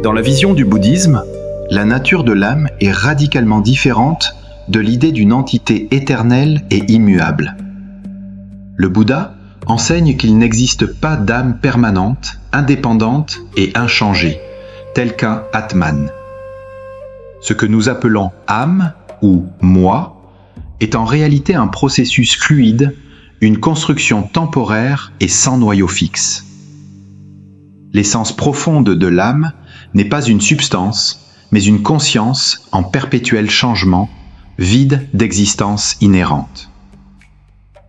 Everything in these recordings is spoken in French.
Dans la vision du bouddhisme, la nature de l'âme est radicalement différente de l'idée d'une entité éternelle et immuable. Le Bouddha enseigne qu'il n'existe pas d'âme permanente, indépendante et inchangée, telle qu'un Atman. Ce que nous appelons âme ou moi est en réalité un processus fluide, une construction temporaire et sans noyau fixe. L'essence profonde de l'âme n'est pas une substance, mais une conscience en perpétuel changement, vide d'existence inhérente.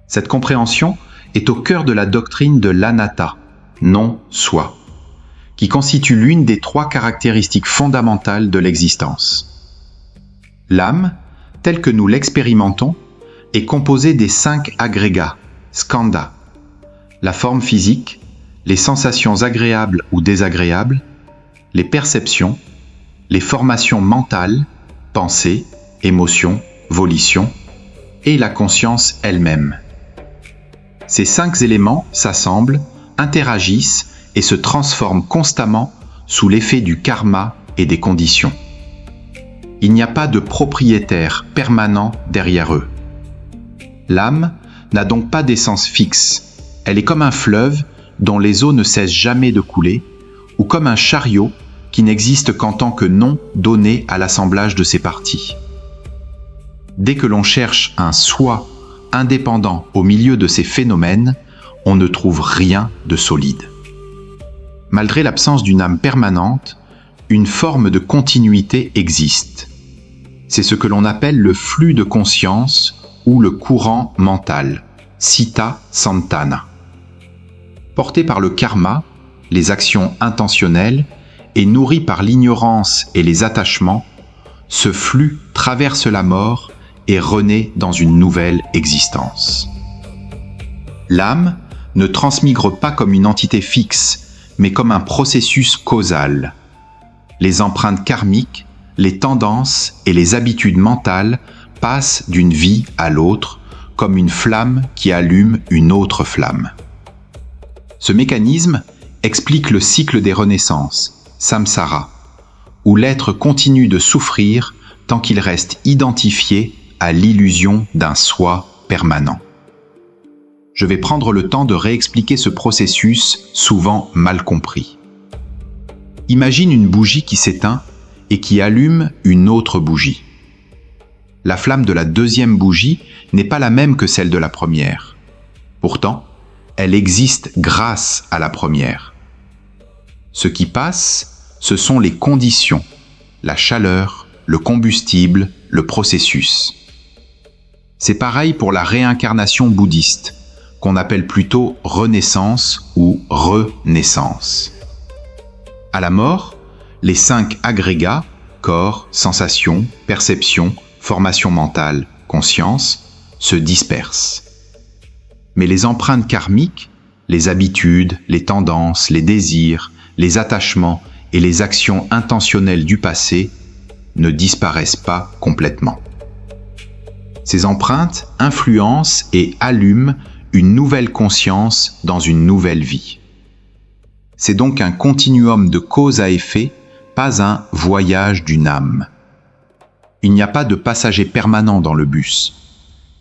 Cette compréhension est au cœur de la doctrine de l'anatta, non-soi, qui constitue l'une des trois caractéristiques fondamentales de l'existence. L'âme, telle que nous l'expérimentons, est composée des 5 agrégats, skandha, la forme physique, les sensations agréables ou désagréables, les perceptions, les formations mentales, pensées, émotions, volitions, et la conscience elle-même. Ces 5 éléments s'assemblent, interagissent et se transforment constamment sous l'effet du karma et des conditions. Il n'y a pas de propriétaire permanent derrière eux. L'âme n'a donc pas d'essence fixe. Elle est comme un fleuve dont les eaux ne cessent jamais de couler, ou comme un chariot qui n'existe qu'en tant que nom donné à l'assemblage de ses parties. Dès que l'on cherche un soi indépendant au milieu de ces phénomènes, on ne trouve rien de solide. Malgré l'absence d'une âme permanente, une forme de continuité existe. C'est ce que l'on appelle le flux de conscience ou le courant mental, citta santana. Porté par le karma, les actions intentionnelles, et nourri par l'ignorance et les attachements, ce flux traverse la mort et renaît dans une nouvelle existence. L'âme ne transmigre pas comme une entité fixe, mais comme un processus causal. Les empreintes karmiques, les tendances et les habitudes mentales passent d'une vie à l'autre, comme une flamme qui allume une autre flamme. Ce mécanisme explique le cycle des renaissances, samsara, où l'être continue de souffrir tant qu'il reste identifié à l'illusion d'un soi permanent. Je vais prendre le temps de réexpliquer ce processus souvent mal compris. Imagine une bougie qui s'éteint et qui allume une autre bougie. La flamme de la deuxième bougie n'est pas la même que celle de la première. Pourtant, elle existe grâce à la première. Ce qui passe, ce sont les conditions, la chaleur, le combustible, le processus. C'est pareil pour la réincarnation bouddhiste, qu'on appelle plutôt renaissance ou renaissance. À la mort, les 5 agrégats, corps, sensations, perceptions, formation mentale, conscience, se dispersent. Mais les empreintes karmiques, les habitudes, les tendances, les désirs, les attachements et les actions intentionnelles du passé ne disparaissent pas complètement. Ces empreintes influencent et allument une nouvelle conscience dans une nouvelle vie. C'est donc un continuum de cause à effet, pas un voyage d'une âme. Il n'y a pas de passager permanent dans le bus.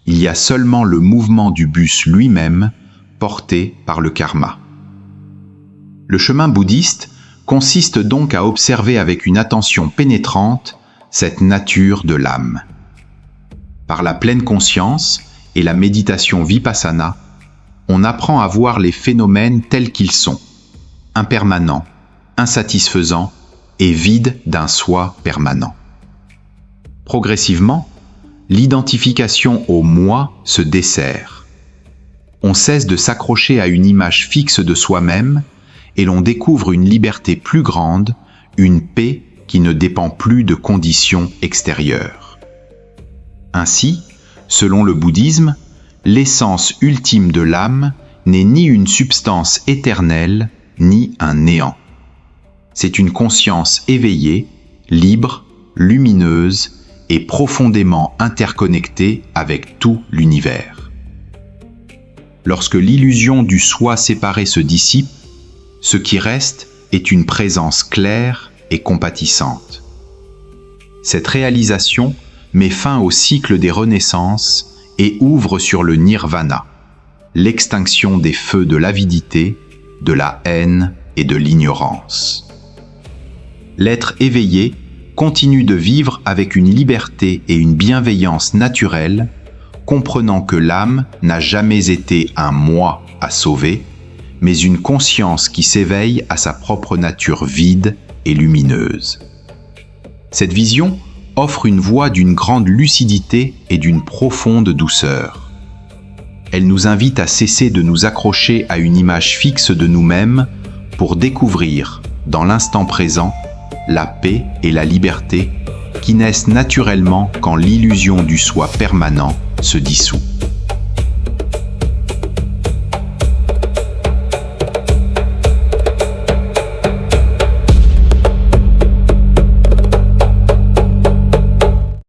Il y a seulement le mouvement du bus lui-même, porté par le karma. Le chemin bouddhiste consiste donc à observer avec une attention pénétrante cette nature de l'âme. Par la pleine conscience et la méditation vipassana, on apprend à voir les phénomènes tels qu'ils sont, impermanents, insatisfaisants et vides d'un soi permanent. Progressivement, l'identification au moi se dessert. On cesse de s'accrocher à une image fixe de soi-même et l'on découvre une liberté plus grande, une paix qui ne dépend plus de conditions extérieures. Ainsi, selon le bouddhisme, l'essence ultime de l'âme n'est ni une substance éternelle, ni un néant. C'est une conscience éveillée, libre, lumineuse et profondément interconnectée avec tout l'univers. Lorsque l'illusion du soi séparé se dissipe, ce qui reste est une présence claire, et compatissante. Cette réalisation met fin au cycle des renaissances et ouvre sur le nirvana, l'extinction des feux de l'avidité, de la haine et de l'ignorance. L'être éveillé continue de vivre avec une liberté et une bienveillance naturelle, comprenant que l'âme n'a jamais été un moi à sauver, mais une conscience qui s'éveille à sa propre nature vide et lumineuse. Cette vision offre une voie d'une grande lucidité et d'une profonde douceur. Elle nous invite à cesser de nous accrocher à une image fixe de nous-mêmes pour découvrir, dans l'instant présent, la paix et la liberté qui naissent naturellement quand l'illusion du soi permanent se dissout.